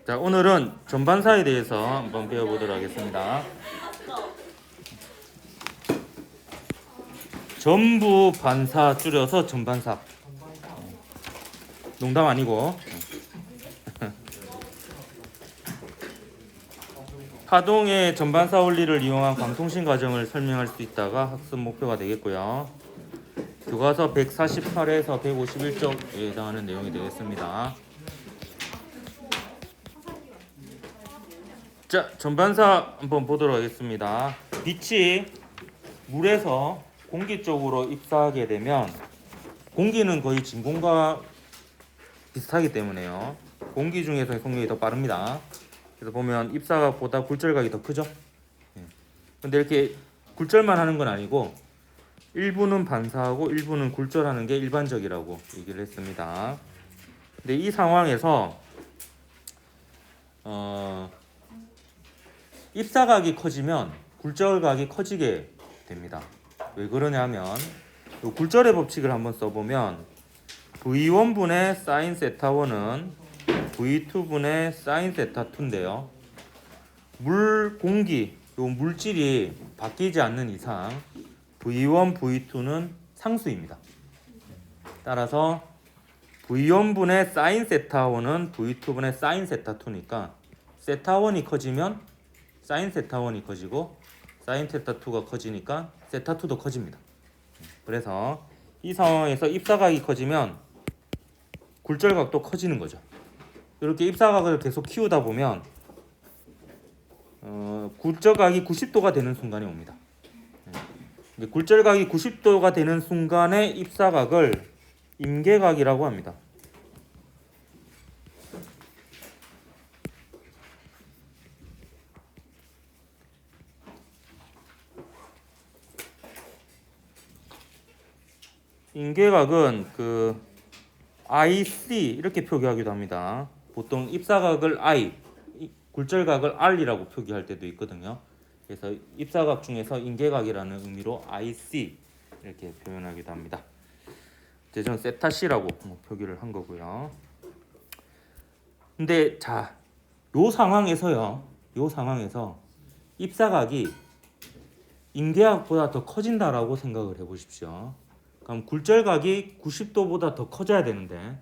자, 오늘은 전반사에 대해서 한번 배워보도록 하겠습니다. 전부 반사 줄여서 전반사. 농담 아니고. 파동의 전반사 원리를 이용한 광통신 과정을 설명할 수 있다가 학습 목표가 되겠고요. 교과서 148에서 151쪽에 해당하는 내용이 되겠습니다. 자, 전반사 한번 보도록 하겠습니다. 빛이 물에서 공기 쪽으로 입사하게 되면 공기는 거의 진공과 비슷하기 때문에요. 공기 중에서 속력이 더 빠릅니다. 그래서 보면 입사각보다 굴절각이 더 크죠. 근데 이렇게 굴절만 하는 건 아니고 일부는 반사하고 일부는 굴절하는 게 일반적이라고 얘기를 했습니다. 근데 이 상황에서 입사각이 커지면 굴절각이 커지게 됩니다. 왜 그러냐면 이 굴절의 법칙을 한번 써보면 V1분의 sin 세타1은 V2분의 sin 세타2인데요. 물, 공기, 요 물질이 바뀌지 않는 이상 V1, V2는 상수입니다. 따라서 V1분의 sin 세타1은 V2분의 sin 세타2니까 세타1이 커지면 sin 세타1이 커지고 sin 세타2가 커지니까 세타2도 커집니다. 그래서 이 상황에서 입사각이 커지면 굴절각도 커지는 거죠. 이렇게 입사각을 계속 키우다 보면 굴절각이 90도가 되는 순간이 옵니다. 굴절각이 90도가 되는 순간에 입사각을 임계각이라고 합니다. 임계각은 IC 이렇게 표기하기도 합니다. 보통 입사각을 I, 굴절각을 R이라고 표기할 때도 있거든요. 그래서 입사각 중에서 임계각이라는 의미로 IC 이렇게 표현하기도 합니다. 이제 저는 세타 C라고 표기를 한 거고요. 근데 자, 요 상황에서 입사각이 임계각보다 더 커진다라고 생각을 해보십시오. 그럼 굴절각이 90도보다 더 커져야 되는데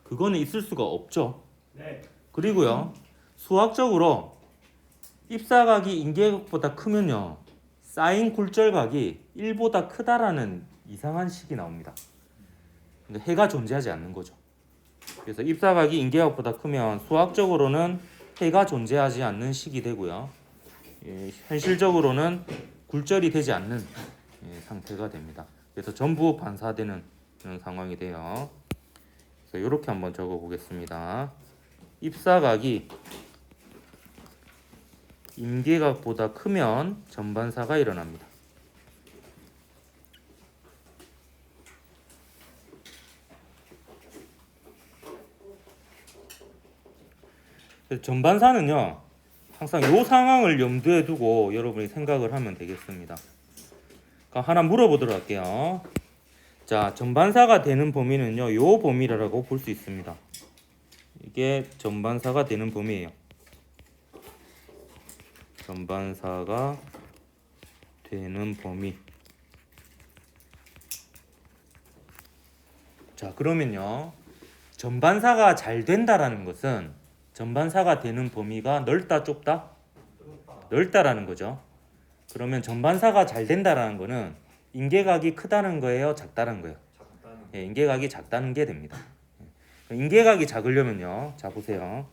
그거는 있을 수가 없죠. 네. 그리고요, 수학적으로 입사각이 임계각보다 크면요, 사인 굴절각이 1보다 크다라는 이상한 식이 나옵니다. 근데 해가 존재하지 않는 거죠. 그래서 입사각이 임계각보다 크면 수학적으로는 해가 존재하지 않는 식이 되고요, 현실적으로는 굴절이 되지 않는 상태가 됩니다. 그래서 전부 반사되는 그런 상황이 돼요. 그래서 이렇게 한번 적어 보겠습니다. 입사각이 임계각보다 크면 전반사가 일어납니다. 그래서 전반사는요, 항상 이 상황을 염두에 두고 여러분이 생각을 하면 되겠습니다. 하나 물어보도록 할게요. 자, 전반사가 되는 범위는요, 요 범위라고 볼 수 있습니다. 이게 전반사가 되는 범위예요. 전반사가 되는 범위. 자, 그러면요, 전반사가 잘 된다라는 것은 전반사가 되는 범위가 넓다, 좁다? 넓다라는 거죠. 그러면 전반사가 잘 된다라는 거는 임계각이 크다는 거예요, 작다는 거예요? 예, 임계각이 작다는 게 됩니다. 임계각이 작으려면요, 자 보세요.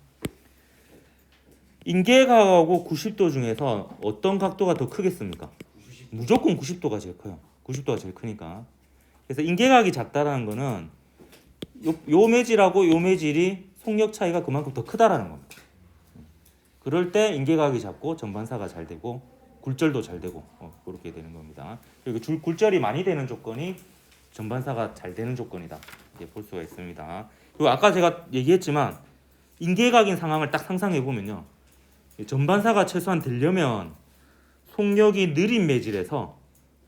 임계각하고 90도 중에서 어떤 각도가 더 크겠습니까? 무조건 90도가 제일 커요. 90도가 제일 크니까. 그래서 임계각이 작다라는 거는 요 매질하고 요 매질이 속력 차이가 그만큼 더 크다라는 겁니다. 그럴 때 임계각이 작고 전반사가 잘 되고 굴절도 잘 되고 그렇게 되는 겁니다. 그리고 굴절이 많이 되는 조건이 전반사가 잘 되는 조건이다, 이렇게 볼 수가 있습니다. 그리고 아까 제가 얘기했지만 임계각인 상황을 딱 상상해 보면요, 전반사가 최소한 되려면 속력이 느린 매질에서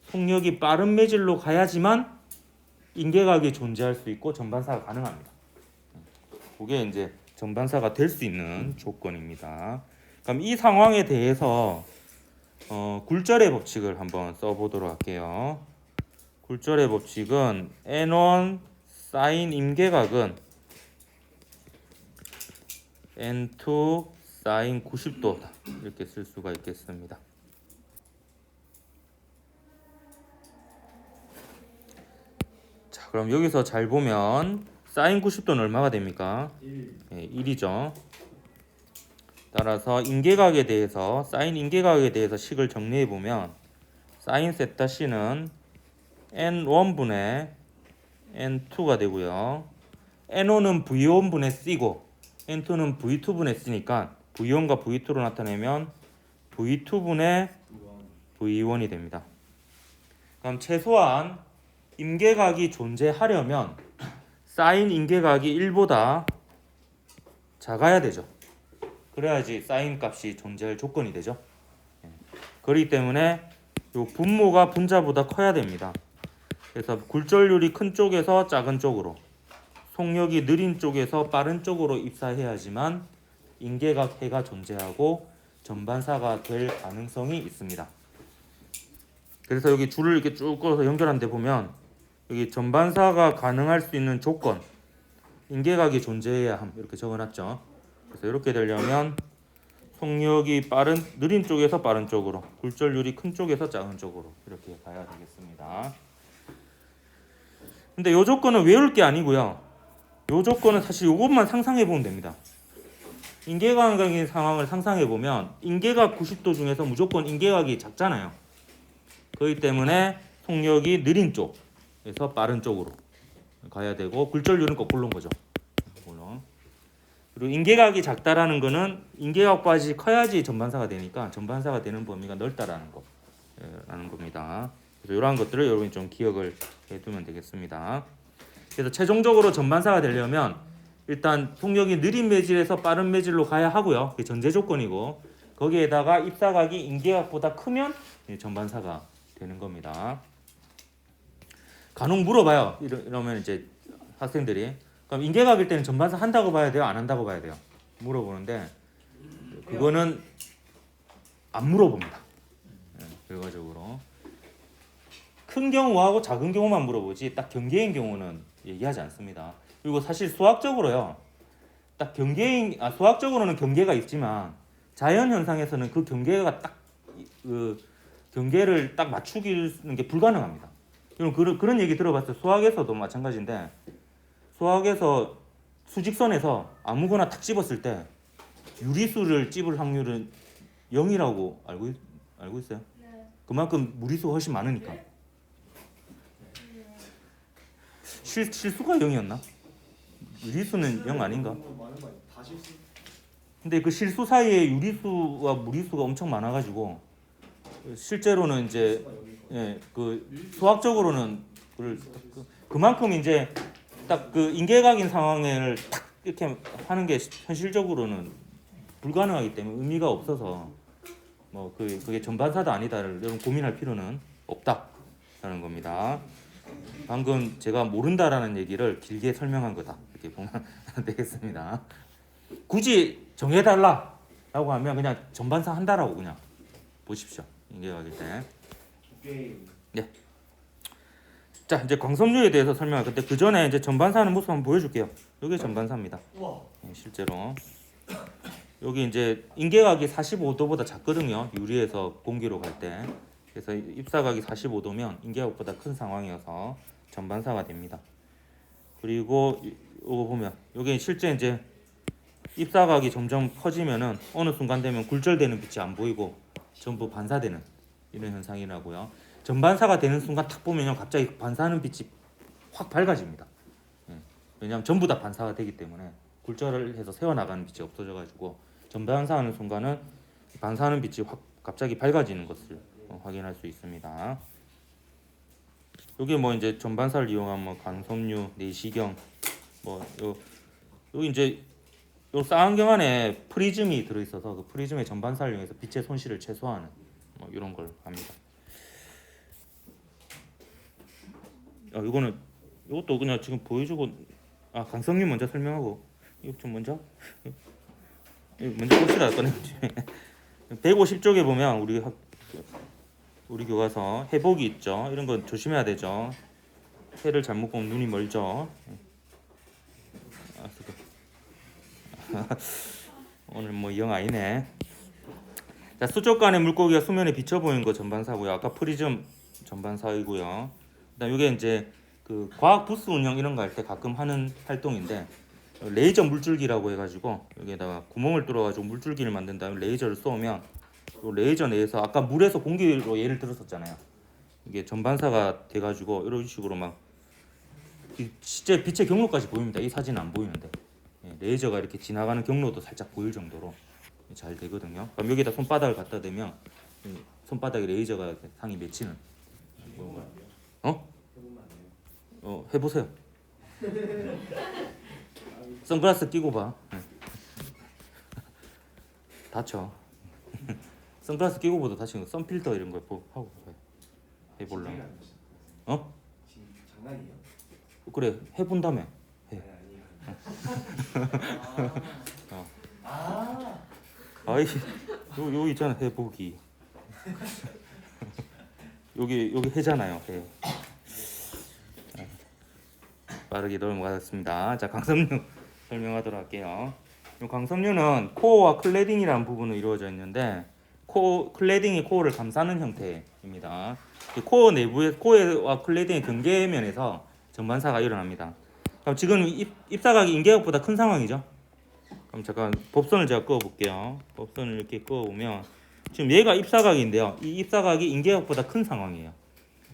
속력이 빠른 매질로 가야지만 임계각이 존재할 수 있고 전반사가 가능합니다. 그게 이제 전반사가 될 수 있는 조건입니다. 그럼 이 상황에 대해서 굴절의 법칙을 한번 써보도록 할게요. 굴절의 법칙은 N1 사인 임계각은 N2 사인 90도다 이렇게 쓸 수가 있겠습니다. 자, 그럼 여기서 잘 보면 사인 90도는 얼마가 됩니까? 1이죠. 따라서 임계각에 대해서 사인 임계각에 대해서 식을 정리해 보면 사인 세타 C는 N1분의 N2가 되고요. N1은 V1분의 C고 N2는 V2분의 C니까 V1과 V2로 나타내면 V2분의 V1이 됩니다. 그럼 최소한 임계각이 존재하려면 사인 임계각이 1보다 작아야 되죠. 그래야지 사인 값이 존재할 조건이 되죠. 그렇기 때문에 요 분모가 분자보다 커야 됩니다. 그래서 굴절률이 큰 쪽에서 작은 쪽으로, 속력이 느린 쪽에서 빠른 쪽으로 입사해야지만 임계각 해가 존재하고 전반사가 될 가능성이 있습니다. 그래서 여기 줄을 이렇게 쭉 끌어서 연결한 데 보면 여기 전반사가 가능할 수 있는 조건, 임계각이 존재해야 함 이렇게 적어놨죠. 그래서 이렇게 되려면 속력이 느린 쪽에서 빠른 쪽으로, 굴절률이 큰 쪽에서 작은 쪽으로 이렇게 가야 되겠습니다. 근데 이 조건은 외울 게 아니고요. 이 조건은 사실 이것만 상상해 보면 됩니다. 임계각의 상황을 상상해 보면 임계각 90도 중에서 무조건 임계각이 작잖아요. 그렇기 때문에 속력이 느린 쪽에서 빠른 쪽으로 가야 되고 굴절률은 거꾸로인 거죠. 그리고 임계각이 작다라는 거는 임계각까지 커야지 전반사가 되니까 전반사가 되는 범위가 넓다라는 거라는 겁니다. 그래서 이러한 것들을 여러분이 좀 기억을 해두면 되겠습니다. 그래서 최종적으로 전반사가 되려면 일단 속력이 느린 매질에서 빠른 매질로 가야 하고요. 그게 전제 조건이고 거기에다가 입사각이 임계각보다 크면 전반사가 되는 겁니다. 간혹 물어봐요. 이러면 이제 학생들이 그럼 임계각일 때는 전반사 한다고 봐야 돼요? 안 한다고 봐야 돼요? 물어보는데 그거는 안 물어봅니다. 결과적으로 큰 경우하고 작은 경우만 물어보지 딱 경계인 경우는 얘기하지 않습니다. 그리고 사실 수학적으로요. 딱 수학적으로는 경계가 있지만 자연 현상에서는 그 경계가 딱 경계를 딱 맞추기는 게 불가능합니다. 여러분 그런 얘기 들어봤어요. 수학에서도 마찬가지인데 수학에서 수직선에서 아무거나 탁 집었을 때 유리수를 찝을 확률은 0이라고 알고 있어요? 네. 그만큼 무리수가 훨씬 많으니까. 네. 실수가 0이었나? 유리수는 0 아닌가? 근데 그 실수 사이에 유리수와 무리수가 엄청 많아가지고 실제로는 이제 그 수학적으로는 그만큼 이제 딱 그 임계각인 상황을 딱 이렇게 하는 게 현실적으로는 불가능하기 때문에 의미가 없어서 뭐 그게 전반사도 아니다를 여러분 고민할 필요는 없다라는 겁니다. 방금 제가 모른다라는 얘기를 길게 설명한 거다 이렇게 보면 되겠습니다. 굳이 정해달라라고 하면 그냥 전반사 한다라고 그냥 보십시오. 임계각일 때. 네. 자 이제 광섬유에 대해서 설명할 건데 그 전에 이제 전반사하는 모습 한번 보여줄게요. 이게 전반사입니다. 실제로 여기 이제 임계각이 45도보다 작거든요. 유리에서 공기로 갈 때. 그래서 입사각이 45도면 임계각보다 큰 상황이어서 전반사가 됩니다. 그리고 이거 보면 여기 실제 이제 입사각이 점점 커지면은 어느 순간 되면 굴절되는 빛이 안 보이고 전부 반사되는 이런 현상이라고요. 전반사가 되는 순간 탁 보면요 갑자기 반사하는 빛이 확 밝아집니다. 왜냐하면 전부 다 반사가 되기 때문에 굴절을 해서 새어나가는 빛이 없어져가지고 전반사하는 순간은 반사하는 빛이 확 갑자기 밝아지는 것을 확인할 수 있습니다. 여기 뭐 이제 전반사를 이용한 뭐 광섬유, 내시경 여기 이제 요 쌍안경 안에 프리즘이 들어있어서 그 프리즘의 전반사를 이용해서 빛의 손실을 최소화하는 뭐 이런 걸 합니다. 이것도 그냥 지금 보여주고 광섬유 먼저 설명하고 이거 좀 먼저 봅시다. 꺼내. 150쪽에 보면 우리 교과서 해복이 있죠. 이런 건 조심해야 되죠. 해를 잘못 보면 눈이 멀죠. 오늘 뭐 영 아니네. 자, 수족관의 물고기가 수면에 비쳐 보이는 거 전반사고요. 아까 프리즘 전반사이고요. 그다음 이게 이제 그 과학 부스 운영 이런 거 할 때 가끔 하는 활동인데 레이저 물줄기라고 해가지고 여기에다가 구멍을 뚫어가지고 물줄기를 만든 다음에 레이저를 쏘면 또 레이저 내에서 아까 물에서 공기로 예를 들었었잖아요. 이게 전반사가 돼가지고 이런 식으로 막 실제 빛의 경로까지 보입니다. 이 사진은 안 보이는데 레이저가 이렇게 지나가는 경로도 살짝 보일 정도로 잘 되거든요. 그럼 여기다 손바닥을 갖다 대면 손바닥에 레이저가 상이 맺히는. 해보세요. 선글라스 끼고 봐. 다쳐. 선글라스 끼고 보다 다치는 거. 선필터 이런 거 하고 해볼라. 지금 장난이에요? 그래 해본다며. 해. 아이 여기 있잖아 해보기. 여기 해잖아요. 해. 빠르게 넘어가겠습니다. 자, 광섬유 설명하도록 할게요. 이 광섬유는 코어와 클레딩이라는 부분으로 이루어져 있는데 클레딩이 코어를 감싸는 형태입니다. 코어 내부에 코어와 클레딩의 경계면에서 전반사가 일어납니다. 그럼 지금 입사각이 인계각보다 큰 상황이죠. 그럼 잠깐 법선을 제가 그어볼게요. 법선을 이렇게 그어보면 지금 얘가 입사각인데요. 이 입사각이 인계각보다 큰 상황이에요.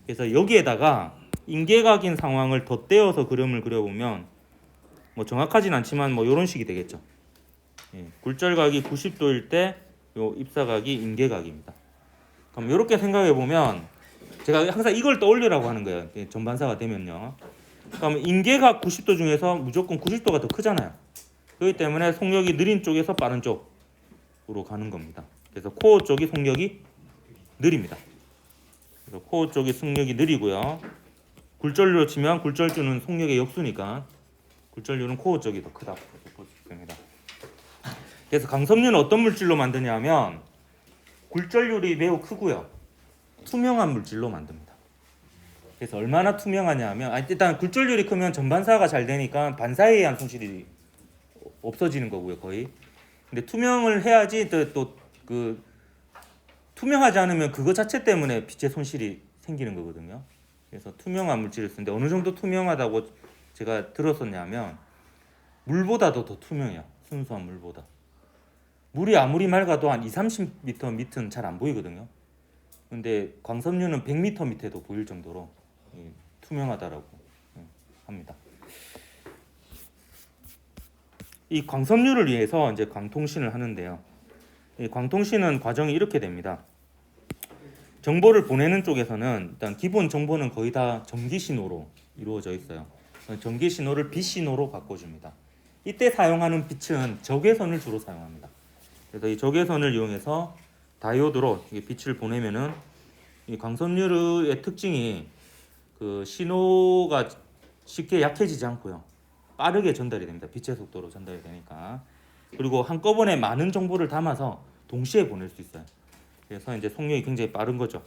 그래서 여기에다가 인계각인 상황을 덧대어서 그림을 그려보면 뭐 정확하진 않지만 뭐 이런 식이 되겠죠. 굴절각이 90도일 때 요 입사각이 인계각입니다. 그럼 이렇게 생각해 보면 제가 항상 이걸 떠올리라고 하는 거예요. 전반사가 되면요. 그럼 인계각 90도 중에서 무조건 90도가 더 크잖아요. 그렇기 때문에 속력이 느린 쪽에서 빠른 쪽으로 가는 겁니다. 그래서 코어 쪽이 속력이 느립니다. 그래서 코어 쪽이 속력이 느리고요. 굴절류로 치면 굴절주는 속력의 역수니까 굴절류는 코어 쪽이 더 크다고 볼 수 있습니다. 그래서 광섬유는 어떤 물질로 만드냐 하면 굴절률이 매우 크고요. 투명한 물질로 만듭니다. 그래서 얼마나 투명하냐 하면 일단 굴절률이 크면 전반사가 잘 되니까 반사에 의한 손실이 없어지는 거고요. 거의. 근데 투명을 해야지 또 그 투명하지 않으면 그거 자체 때문에 빛의 손실이 생기는 거거든요. 그래서 투명한 물질을 쓰는데 어느 정도 투명하다고 제가 들었었냐면 물보다도 더 투명해요. 순수한 물보다. 물이 아무리 맑아도 한 20-30m 밑은 잘 안 보이거든요. 근데 광섬유는 100m 밑에도 보일 정도로 투명하다라고 합니다. 이 광섬유를 위해서 이제 광통신을 하는데요. 이 광통신은 과정이 이렇게 됩니다. 정보를 보내는 쪽에서는 일단 기본 정보는 거의 다 전기 신호로 이루어져 있어요. 전기 신호를 빛 신호로 바꿔줍니다. 이때 사용하는 빛은 적외선을 주로 사용합니다. 그래서 이 적외선을 이용해서 다이오드로 빛을 보내면은 이 광섬유의 특징이 그 신호가 쉽게 약해지지 않고요. 빠르게 전달이 됩니다. 빛의 속도로 전달이 되니까. 그리고 한꺼번에 많은 정보를 담아서 동시에 보낼 수 있어요. 그래서 이제 속력이 굉장히 빠른 거죠.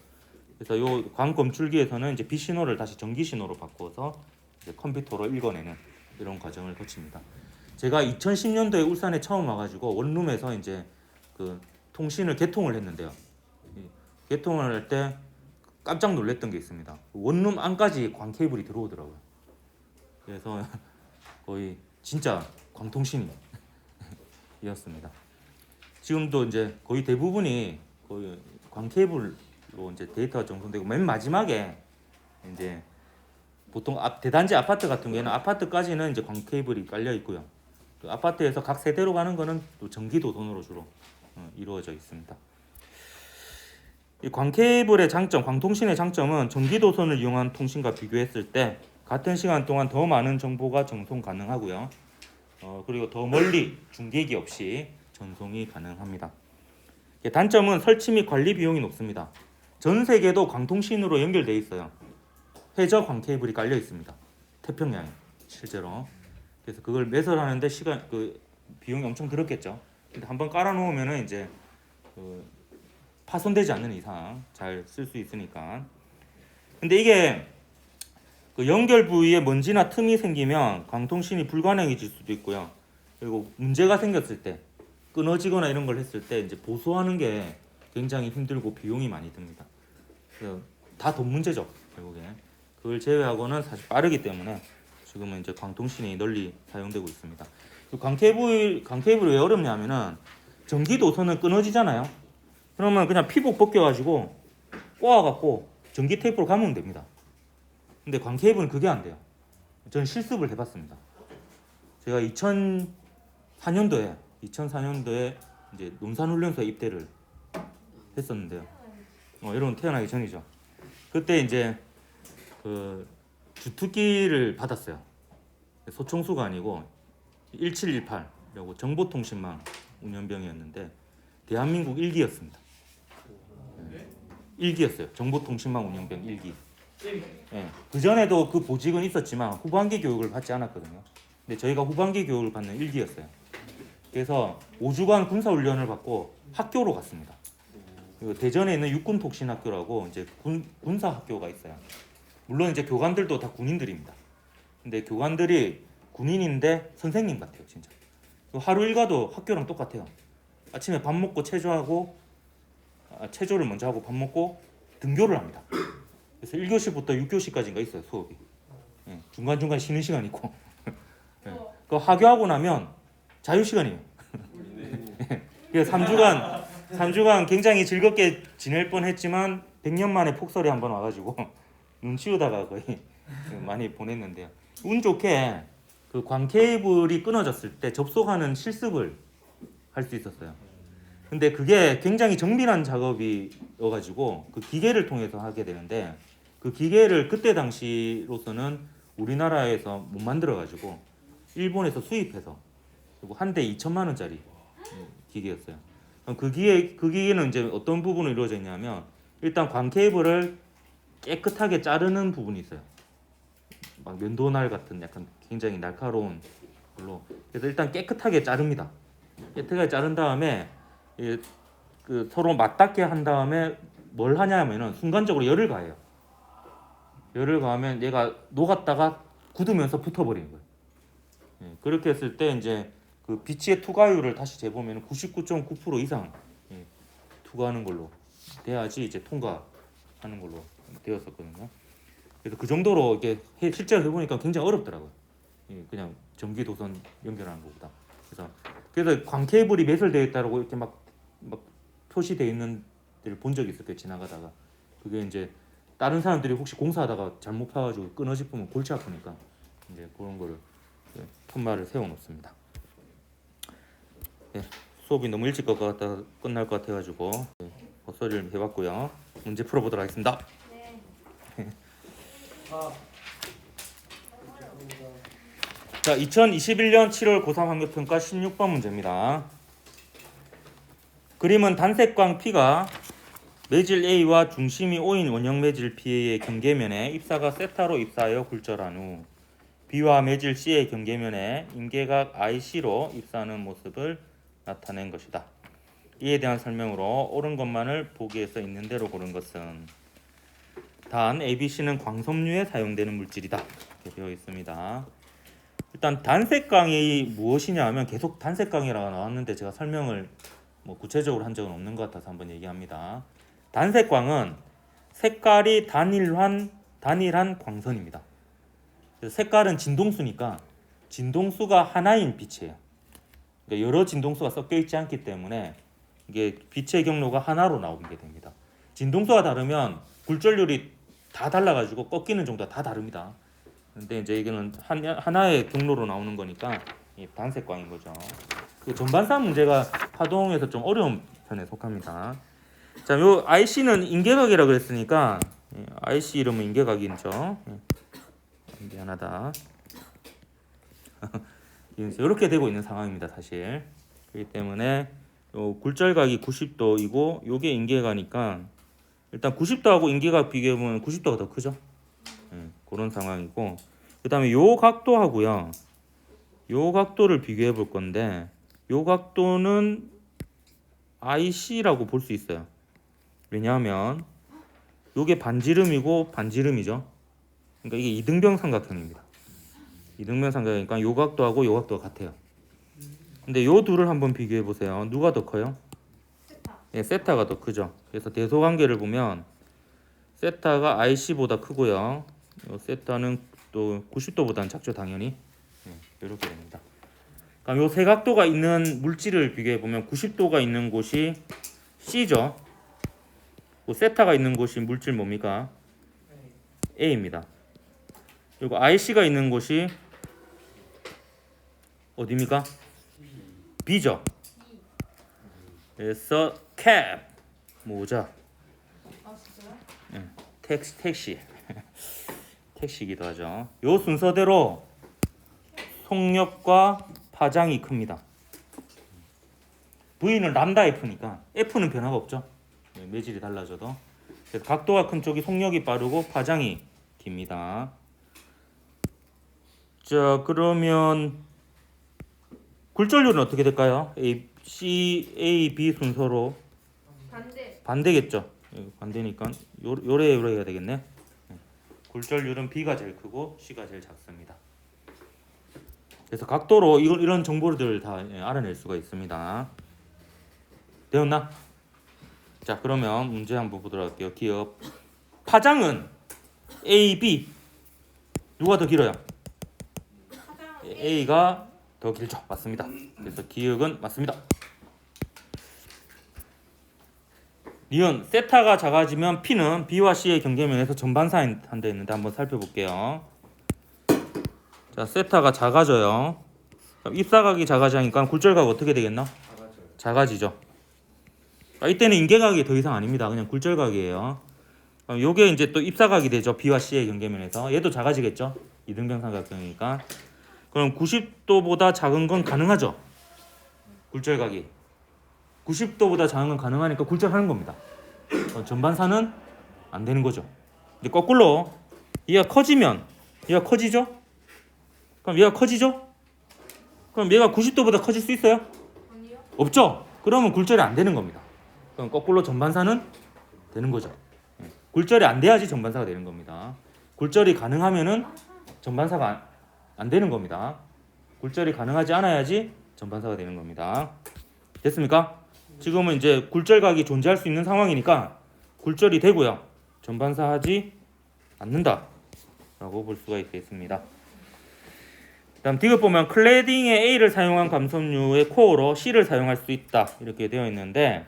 그래서 이 광검출기에서는 이제 빛 신호를 다시 전기 신호로 바꿔서 이제 컴퓨터로 읽어내는 이런 과정을 거칩니다. 제가 2010년도에 울산에 처음 와가지고 원룸에서 이제 그 통신을 개통을 했는데요. 개통을 할 때 깜짝 놀랐던 게 있습니다. 원룸 안까지 광 케이블이 들어오더라고요. 그래서 거의 진짜 광통신이었습니다. 지금도 이제 거의 대부분이 거의 광 케이블로 이제 데이터가 전송되고 맨 마지막에 이제 보통 대단지 아파트 같은 경우에는 아파트까지는 이제 광 케이블이 깔려 있고요. 그 아파트에서 각 세대로 가는 거는 또 전기도선으로 주로 이루어져 있습니다. 이 광케이블의 장점, 광통신의 장점은 전기도선을 이용한 통신과 비교했을 때 같은 시간 동안 더 많은 정보가 전송 가능하고요. 그리고 더 멀리 중계기 없이 전송이 가능합니다. 단점은 설치 및 관리 비용이 높습니다. 전 세계도 광통신으로 연결되어 있어요. 해저 광케이블이 깔려 있습니다. 태평양에 실제로. 그래서 그걸 매설하는데 시간 그 비용이 엄청 들었겠죠. 근데 한번 깔아놓으면은 이제 그 파손되지 않는 이상 잘 쓸 수 있으니까. 근데 이게 그 연결 부위에 먼지나 틈이 생기면 광통신이 불가능해질 수도 있고요. 그리고 문제가 생겼을 때 끊어지거나 이런 걸 했을 때 이제 보수하는 게 굉장히 힘들고 비용이 많이 듭니다. 다 돈 문제죠, 결국에. 그걸 제외하고는 사실 빠르기 때문에 지금은 이제 광통신이 널리 사용되고 있습니다. 광케이블이 왜 어렵냐면은 전기 도선은 끊어지잖아요. 그러면 그냥 피복 벗겨가지고 꼬아갖고 전기 테이프로 감으면 됩니다. 근데 광케이블은 그게 안 돼요. 저는 실습을 해봤습니다. 제가 2004년도에 이제 논산훈련소에 입대를 했었는데요. 여러분 태어나기 전이죠. 그때 이제 그 주특기를 받았어요. 소총수가 아니고 1718이라고 정보통신망 운영병이었는데 대한민국 1기였습니다. 1기였어요. 정보통신망 운영병 1기. 예. 그 전에도 그 보직은 있었지만 후반기 교육을 받지 않았거든요. 근데 저희가 후반기 교육을 받는 1기였어요. 그래서 5주간 군사훈련을 받고 학교로 갔습니다. 그리고 대전에 있는 육군톡신학교라고 이제 군사 학교가 있어요. 물론 이제 교관들도 다 군인들입니다. 근데 교관들이 군인인데 선생님 같아요, 진짜. 하루 일과도 학교랑 똑같아요. 아침에 밥 먹고 체조하고 체조를 먼저 하고 밥 먹고 등교를 합니다. 그래서 1교시부터 6교시까지인가 있어요, 수업이. 예, 중간중간 쉬는 시간 있고. 예, 그 하교하고 나면 자유 시간이에요. 그래서 3주간 굉장히 즐겁게 지낼 뻔했지만 100년 만에 폭설이 한번 와가지고 눈 치우다가 거의 많이 보냈는데요. 운 좋게 그 광케이블이 끊어졌을 때 접속하는 실습을 할 수 있었어요. 근데 그게 굉장히 정밀한 작업이어가지고 그 기계를 통해서 하게 되는데 그 기계를 그때 당시로서는 우리나라에서 못 만들어가지고 일본에서 수입해서 그리고 한 대 2천만 원짜리 기계였어요. 그 기계는 이제 어떤 부분으로 이루어져 있냐면 일단 광케이블을 깨끗하게 자르는 부분이 있어요. 막 면도날 같은 약간 굉장히 날카로운 걸로. 그래서 일단 깨끗하게 자릅니다. 깨끗하게 자른 다음에 그 서로 맞닿게 한 다음에 뭘 하냐면은 순간적으로 열을 가해요. 열을 가하면 얘가 녹았다가 굳으면서 붙어버리는 거예요. 예, 그렇게 했을 때 이제 그 빛의 투과율을 다시 재보면 99.9% 이상 투과하는 걸로 돼야지 이제 통과하는 걸로 되었었거든요. 그래서 그 정도로 이렇게 실제로 해보니까 굉장히 어렵더라고요. 예, 그냥 전기 도선 연결하는 것보다. 그래서 광케이블이 매설되어 있다고 이렇게 막 표시되어 있는 데를 본 적이 있었어요. 지나가다가 그게 이제 다른 사람들이 혹시 공사하다가 잘못 파가지고 끊어지면 골치 아프니까 이제 그런 거를 푯말을 세워놓습니다. 네, 수업이 너무 일찍 끝날 것 같아가지고 헛소리를 해봤고요. 문제 풀어보도록 하겠습니다. 네. 자, 2021년 7월 고3 학력평가 16번 문제입니다. 그림은 단색광 P가 매질 A와 중심이 O인 원형 매질 B의 경계면에 입사가 세타로 입사하여 굴절한 후 B와 매질 C의 경계면에 임계각 IC로 입사하는 모습을 나타낸 것이다. 이에 대한 설명으로 옳은 것만을 보기에서 있는 대로 고른 것은 단 ABC는 광섬유에 사용되는 물질이다. 이렇게 되어 있습니다. 일단 단색광이 무엇이냐 하면 계속 단색광이라고 나왔는데 제가 설명을 구체적으로 한 적은 없는 것 같아서 한번 얘기합니다. 단색광은 색깔이 단일한 광선입니다. 그래서 색깔은 진동수니까 진동수가 하나인 빛이에요. 그러니까 여러 진동수가 섞여 있지 않기 때문에 이게 빛의 경로가 하나로 나오게 됩니다. 진동수가 다르면 굴절률이 다 달라가지고 꺾이는 정도가 다 다릅니다. 근데 이제 이거는 하나의 경로로 나오는 거니까 단색광인 거죠. 그 전반사 문제가 파동에서 좀 어려운 편에 속합니다. 자, 요 IC는 인계각이라고 그랬으니까 IC 이름은 인계각이죠. 미안하다. 이렇게 되고 있는 상황입니다, 사실. 그렇기 때문에 요 굴절각이 90도이고 요게 인계각이니까 일단 90도하고 인계각 비교해보면 90도가 더 크죠. 그런 상황이고, 그 다음에 요 각도하고요, 요 각도를 비교해 볼 건데 요 각도는 IC라고 볼 수 있어요. 왜냐하면 요게 반지름이고 반지름이죠. 그러니까 이게 이등변 삼각형입니다. 이등변 삼각형이니까 요 각도하고 요 각도가 같아요. 근데 요 둘을 한번 비교해 보세요. 누가 더 커요? 세타. 예, 세타가 더 크죠. 그래서 대소관계를 보면 세타가 IC보다 크고요. 요 세타는 또 90도보다는 작죠, 당연히. 예, 이렇게 됩니다. 그러니까 요 세 각도가 있는 물질을 비교해 보면 90도가 있는 곳이 C죠. 그 세타가 있는 곳이 물질 뭡니까? A입니다. 그리고 IC가 있는 곳이 어디입니까? B죠. 그래서 캡 모자 아 진짜요? 택시 택시기도 하죠. 요 순서대로 속력과 파장이 큽니다. V는 람다 F니까 F는 변화가 없죠. 매질이 달라져도. 그래서 각도가 큰 쪽이 속력이 빠르고 파장이 깁니다. 자, 그러면 굴절률은 어떻게 될까요? A, B 순서로 반대. 반대겠죠. 반대니까 요래 해야 되겠네. 굴절률은 B가 제일 크고 C가 제일 작습니다. 그래서 각도로 이런 정보들을 다 알아낼 수가 있습니다. 되었나? 자, 그러면 문제 한번 보도록 할게요. 기억 파장은 A, B 누가 더 길어요? 파장 A가 더 길죠. 맞습니다. 그래서 기억은 맞습니다. 니은 세타가 작아지면 P는 B와 C의 경계면에서 전반사한다 했는데 한번 살펴볼게요. 자, 세타가 작아져요. 그럼 입사각이 작아지니까 굴절각 어떻게 되겠나? 작아지죠. 이때는 인계각이 더 이상 아닙니다. 그냥 굴절각이에요. 그럼 요게 이제 또 입사각이 되죠. B와 C의 경계면에서 얘도 작아지겠죠. 이등변 삼각형이니까. 그럼 90도보다 작은 건 가능하죠. 굴절각이 90도보다 작은 건 가능하니까 굴절하는 겁니다. 전반사는 안 되는 거죠. 근데 거꾸로 얘가 커지면 얘가 커지죠. 그럼 얘가 커지죠. 그럼 얘가 90도보다 커질 수 있어요? 아니요. 없죠. 그러면 굴절이 안 되는 겁니다. 그럼 거꾸로 전반사는 되는 거죠. 굴절이 안 돼야지 전반사가 되는 겁니다. 굴절이 가능하면은 전반사가 안 되는 겁니다. 굴절이 가능하지 않아야지 전반사가 되는 겁니다. 됐습니까? 지금은 이제 굴절각이 존재할 수 있는 상황이니까 굴절이 되고요. 전반사하지 않는다 라고 볼 수가 있겠습니다. 다음 디귿 보면 클래딩에 A를 사용한 감속류의 코어로 C를 사용할 수 있다 이렇게 되어 있는데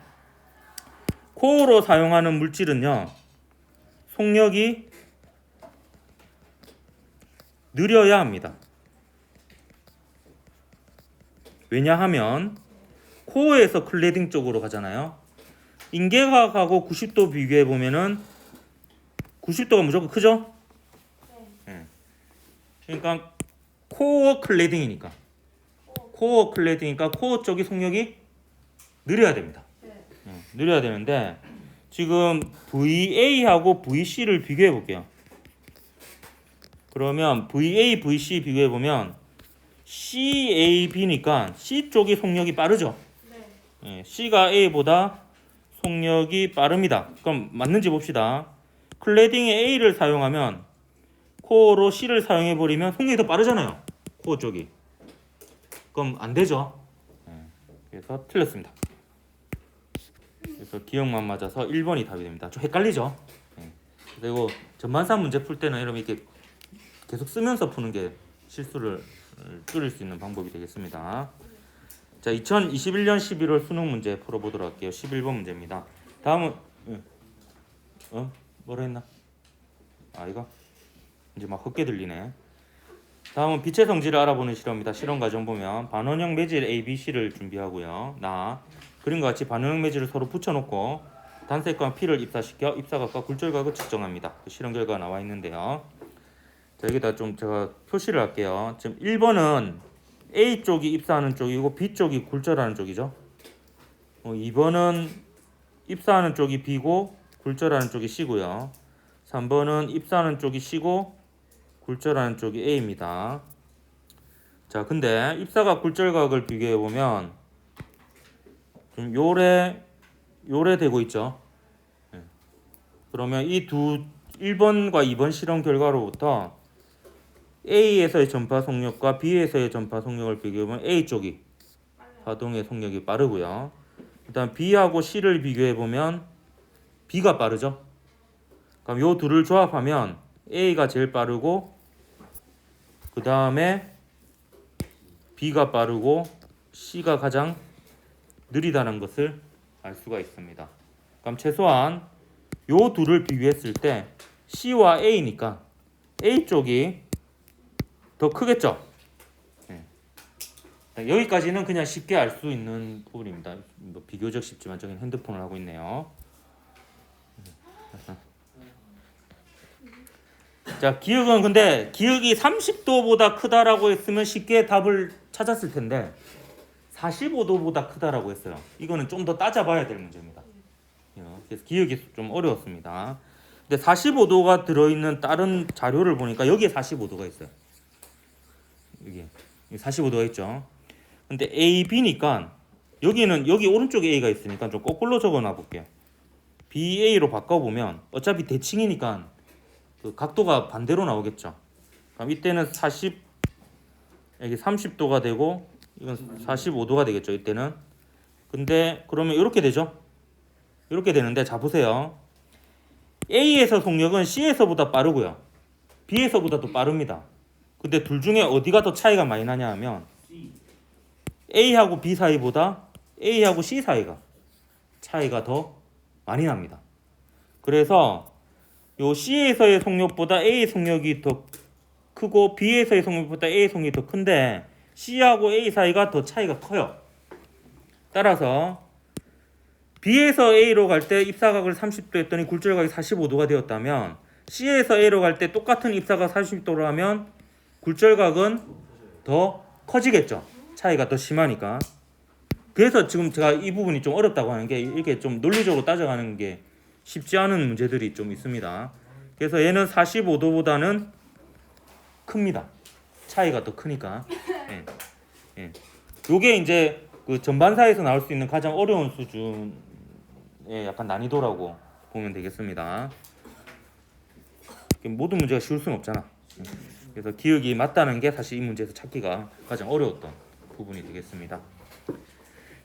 코어로 사용하는 물질은요 속력이 느려야 합니다. 왜냐하면 코어에서 클래딩 쪽으로 가잖아요. 인계각하고 90도 비교해 보면은 90도가 무조건 크죠? 네. 그러니까 코어 클래딩이니까 코어 클래딩이니까 코어 쪽이 속력이 느려야 됩니다. 느려야 되는데 지금 VA하고 VC를 비교해 볼게요. 그러면 VA, VC 비교해 보면 CAB니까 C 쪽이 속력이 빠르죠. 네. C가 A보다 속력이 빠릅니다. 그럼 맞는지 봅시다. 클래딩에 A를 사용하면 코어로 C를 사용해 버리면 속력이 더 빠르잖아요. 코어 쪽이. 그럼 안 되죠. 그래서 틀렸습니다. 그래서 기억만 맞아서 1번이 답이 됩니다. 좀 헷갈리죠. 그리고 전반사 문제 풀 때는 여러분 이렇게 계속 쓰면서 푸는 게 실수를 줄일 수 있는 방법이 되겠습니다. 자, 2021년 11월 수능 문제 풀어보도록 할게요. 11번 문제입니다. 다음은 뭐라 했나? 이거 이제 막 헛게 들리네. 다음은 빛의 성질을 알아보는 실험입니다. 실험 과정 보면 반원형 매질 A, B, C를 준비하고요. 그림과 같이 반원형 매질을 서로 붙여놓고 단색과 P를 입사시켜 입사각과 굴절각을 측정합니다. 그 실험 결과가 나와 있는데요. 자, 여기다 좀 제가 표시를 할게요. 지금 1번은 A 쪽이 입사하는 쪽이고 B 쪽이 굴절하는 쪽이죠. 2번은 입사하는 쪽이 B고 굴절하는 쪽이 C고요. 3번은 입사하는 쪽이 C고 굴절하는 쪽이 A입니다. 자, 근데 입사각 굴절각을 비교해 보면 좀 요래 되고 있죠. 예. 그러면 이 두 1번과 2번 실험 결과로부터 A에서의 전파 속력과 B에서의 전파 속력을 비교해 보면 A 쪽이 파동의 속력이 빠르고요. 일단 B하고 C를 비교해 보면 B가 빠르죠. 그럼 요 둘을 조합하면 A가 제일 빠르고 그 다음에 B가 빠르고 C가 가장 느리다는 것을 알 수가 있습니다. 그럼 최소한 요 둘을 비교했을 때 C와 A니까 A 쪽이 더 크겠죠. 네. 여기까지는 그냥 쉽게 알 수 있는 부분입니다. 뭐 비교적 쉽지만 저긴 핸드폰을 하고 있네요. 자, 기역은 근데 기역이 30도보다 크다라고 했으면 쉽게 답을 찾았을 텐데 45도보다 크다라고 했어요. 이거는 좀 더 따져봐야 될 문제입니다. 그래서 기역이 좀 어려웠습니다. 근데 45도가 들어있는 다른 자료를 보니까 여기에 45도가 있어요. 여기 45도가 있죠. 근데 A, B니까 여기는 여기 오른쪽에 A가 있으니까 좀 거꾸로 적어놔 볼게요. B, A로 바꿔보면 어차피 대칭이니까 그 각도가 반대로 나오겠죠. 그럼 이때는 30도가 되고 이건 45도가 되겠죠. 이때는. 근데 그러면 이렇게 되죠. 이렇게 되는데 자 보세요. A에서 속력은 C에서보다 빠르고요. B에서보다 더 빠릅니다. 근데 둘 중에 어디가 더 차이가 많이 나냐 하면 A하고 B 사이보다 A하고 C 사이가 차이가 더 많이 납니다. 그래서 요 C에서의 속력보다 A 속력이 더 크고 B에서의 속력보다 A 속력이 더 큰데 C하고 A 사이가 더 차이가 커요. 따라서 B에서 A로 갈 때 입사각을 30도 했더니 굴절각이 45도가 되었다면 C에서 A로 갈 때 똑같은 입사각 40도로 하면 굴절각은 더 커지겠죠. 차이가 더 심하니까. 그래서 지금 제가 이 부분이 좀 어렵다고 하는 게 이렇게 좀 논리적으로 따져가는 게 쉽지 않은 문제들이 좀 있습니다. 그래서 얘는 45도보다는 큽니다. 차이가 더 크니까. 예. 예. 요게 이제 그 전반사에서 나올 수 있는 가장 어려운 수준의 약간 난이도라고 보면 되겠습니다. 모든 문제가 쉬울 수는 없잖아. 그래서 기억이 맞다는 게 사실 이 문제에서 찾기가 가장 어려웠던 부분이 되겠습니다.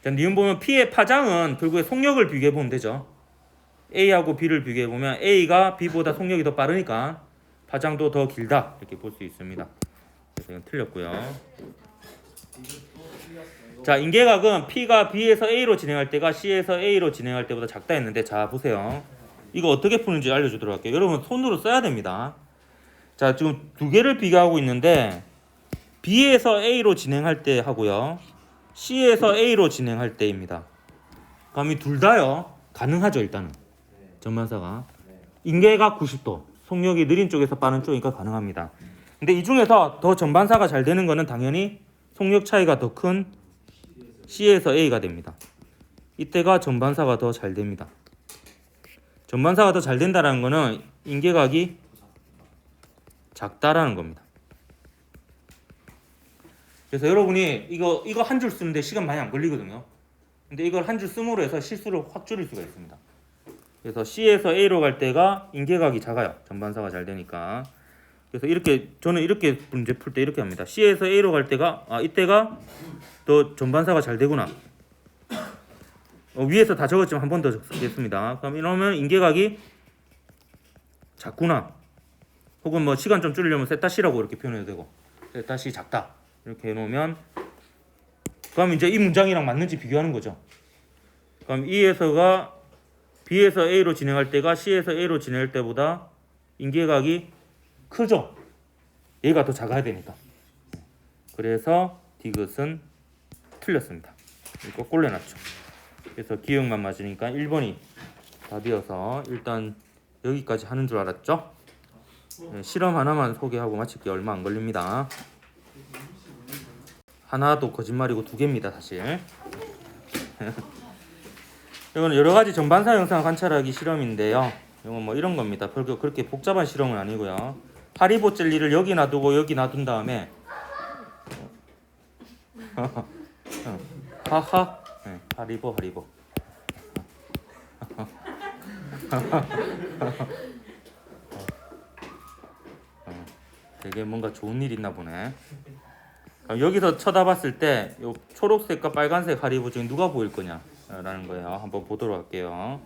자, 니은 보면 P의 파장은 결국에 속력을 비교해 보면 되죠. A하고 B를 비교해 보면 A가 B보다 속력이 더 빠르니까 파장도 더 길다 이렇게 볼 수 있습니다. 그래서 이건 틀렸고요. 자, 인계각은 P가 B에서 A로 진행할 때가 C에서 A로 진행할 때보다 작다 했는데 자 보세요. 이거 어떻게 푸는지 알려주도록 할게요. 여러분 손으로 써야 됩니다. 자, 지금 두 개를 비교하고 있는데 B에서 A로 진행할 때 하고요. C에서 A로 진행할 때입니다. 그럼 이 둘 다요. 가능하죠, 일단은. 전반사가. 인계각 90도. 속력이 느린 쪽에서 빠른 쪽이니까 가능합니다. 근데 이 중에서 더 전반사가 잘 되는 거는 당연히 속력 차이가 더 큰 C에서 A가 됩니다. 이때가 전반사가 더 잘 됩니다. 전반사가 더 잘 된다는 거는 인계각이 작다라는 겁니다. 그래서 여러분이 이거 한 줄 쓰는데 시간 많이 안 걸리거든요. 근데 이걸 한 줄 쓰므로 해서 실수를 확 줄일 수가 있습니다. 그래서 C에서 A로 갈 때가 인계각이 작아요. 전반사가 잘 되니까. 그래서 이렇게 저는 이렇게 문제 풀 때 이렇게 합니다. C에서 A로 갈 때가 이때가 더 전반사가 잘 되구나. 위에서 다 적었지만 한 번 더 적겠습니다. 그럼 이러면 인계각이 작구나. 혹은 뭐 시간 좀 줄이려면 세타시라고 이렇게 표현해도 되고 세타시 작다 이렇게 해놓으면 그럼 이제 이 문장이랑 맞는지 비교하는 거죠. 그럼 E에서가 B에서 A로 진행할 때가 C에서 A로 진행할 때보다 인계각이 크죠. 얘가 더 작아야 되니까. 그래서 디귿은 틀렸습니다. 이거 거꾸로 해놨죠. 그래서 기억만 맞으니까 1번이 답이어서 일단 여기까지 하는 줄 알았죠? 네, 실험 하나만 소개하고 마칠게 얼마 안 걸립니다. 하나도 거짓말이고 두 개입니다 사실. 이거는 여러 가지 전반사 영상 관찰하기 실험인데요. 이건 뭐 이런 겁니다. 별로 그렇게 복잡한 실험은 아니고요. 하리보 젤리를 여기 놔두고 여기 놔둔 다음에 하하. 네, 하리보 하리보. 되게 뭔가 좋은 일 있나 보네. 여기서 쳐다봤을 때 요 초록색과 빨간색 하리보 중에 누가 보일 거냐라는 거예요. 한번 보도록 할게요.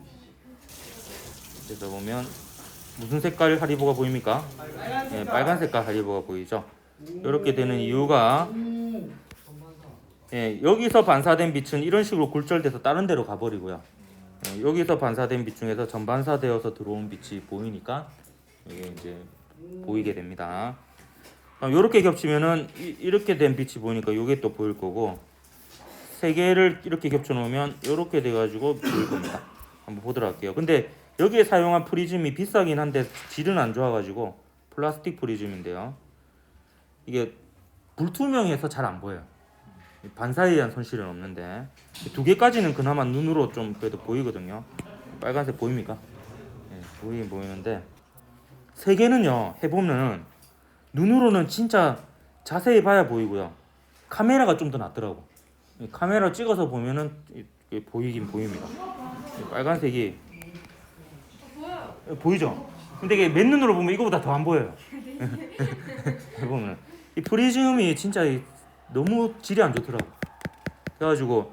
그래서 보면 무슨 색깔 하리보가 보입니까? 네, 빨간 색깔 하리보가 보이죠. 이렇게 되는 이유가 여기서 반사된 빛은 이런 식으로 굴절돼서 다른 데로 가버리고요. 여기서 반사된 빛 중에서 전반사되어서 들어온 빛이 보이니까 이게 이제 보이게 됩니다. 이렇게 겹치면은 이렇게 된 빛이 보이니까 이게 또 보일 거고, 세 개를 이렇게 겹쳐 놓으면 이렇게 돼가지고 보일 겁니다. 한번 보도록 할게요. 근데 여기에 사용한 프리즘이 비싸긴 한데 질은 안 좋아가지고 플라스틱 프리즘인데요. 이게 불투명해서 잘 안 보여요. 반사에 의한 손실은 없는데 두 개까지는 그나마 눈으로 좀 그래도 보이거든요. 빨간색 보입니까? 네, 보이긴 보이는데 세 개는요 해보면 눈으로는 진짜 자세히 봐야 보이고요. 카메라가 좀 더 낫더라고. 카메라 찍어서 보면은 이게 보이긴 보입니다. 빨간색이 보여요. 보이죠? 근데 이게 맨눈으로 보면 이거보다 더 안 보여요. 보면 이 프리즘이 진짜 너무 질이 안 좋더라고. 그래가지고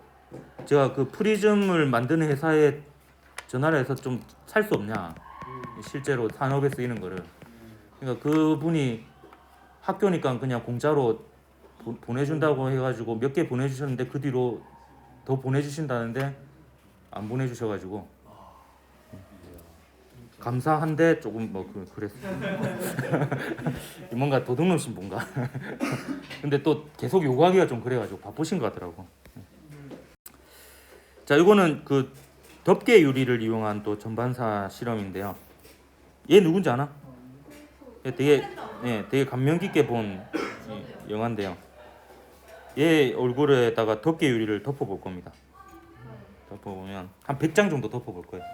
제가 그 프리즘을 만드는 회사에 전화를 해서 좀 살 수 없냐, 실제로 산업에 쓰이는 거를. 그러니까 그분이 학교니까 그냥 공짜로 보내준다고 해가지고 몇 개 보내주셨는데 그 뒤로 더 보내주신다는데 안 보내주셔가지고 감사한데 조금 뭐 그랬어요. 뭔가 도둑놈신 뭔가. 근데 또 계속 요구하기가 좀 그래가지고 바쁘신 것 같더라고. 자, 이거는 그 덮개 유리를 이용한 또 전반사 실험인데요. 얘 누군지 아나? 얘 되게 감명 깊게 본 영화인데요. 얘 얼굴에다가 덮개 유리를 덮어볼 겁니다. 덮어보면 한 100장 정도 덮어볼 거예요.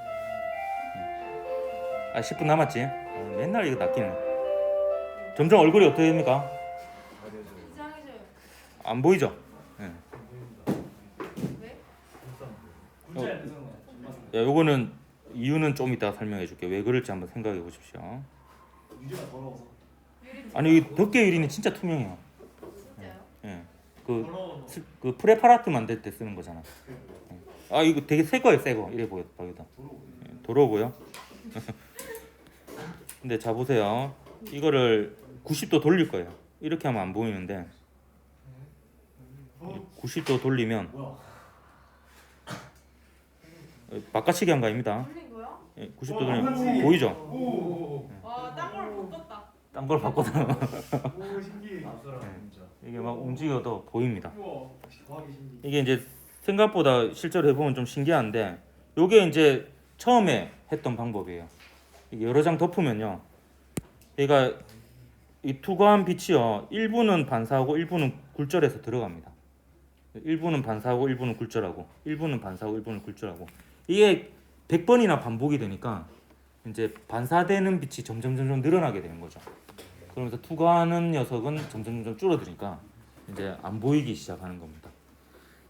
10분 남았지? 맨날 이거 낚이네. 점점 얼굴이 어떻게 됩니까? 이상해져요. 안 보이죠? 네. 왜? 야, 요거는 이유는 좀 이따 설명해 줄게. 왜 그럴지 한번 생각해 보십시오. 유리가 더러워서. 아니 이 덮개 유리는 진짜 투명해요. 진짜요? 예. 그 프레파라트 만들 때 쓰는 거잖아. 아 이거 되게 새 거예요, 새 거. 이래 보이다. 더러워요. 근데 자 보세요. 이거를 90도 돌릴 거예요. 이렇게 하면 안 보이는데 90도 돌리면 바깥치기 한 거 아닙니다. 돌린 거야? 90도 돌리면 보이죠? 와, 딴 걸 바꿨다. 딴 걸 바꿔서 오 신기해. 앞서라 진짜. 이게 막 움직여도 보입니다. 우와 역시 과학의 신기. 이게 이제 생각보다 실제로 해보면 좀 신기한데, 요게 이제 처음에 했던 방법이에요. 이게 여러 장 덮으면요, 얘가 이 투과한 빛이요, 일부는 반사하고 일부는 굴절해서 들어갑니다. 일부는 반사하고 일부는 굴절하고, 일부는 반사하고 일부는 굴절하고, 이게 100번이나 반복이 되니까 이제 반사되는 빛이 점점 늘어나게 되는 거죠. 그러면서 투과하는 녀석은 점점 줄어드니까 이제 안 보이기 시작하는 겁니다.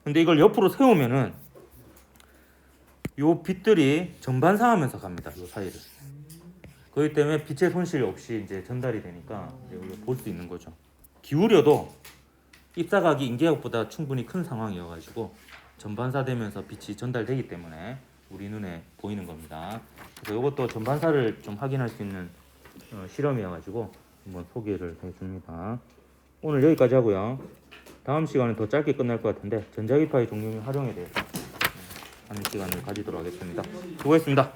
근데 이걸 옆으로 세우면은 요 빛들이 전반사하면서 갑니다. 요 사이를. 그렇기 때문에 빛의 손실 없이 이제 전달이 되니까 볼 수 있는 거죠. 기울여도 입사각이 인계각보다 충분히 큰 상황이어가지고 전반사되면서 빛이 전달되기 때문에 우리 눈에 보이는 겁니다. 그래서 이것도 전반사를 좀 확인할 수 있는 실험이어가지고 한번 소개를 해줍니다. 오늘 여기까지 하고요. 다음 시간은 더 짧게 끝날 것 같은데 전자기파의 종류 및 활용에 대해서 하는 시간을 가지도록 하겠습니다. 수고했습니다.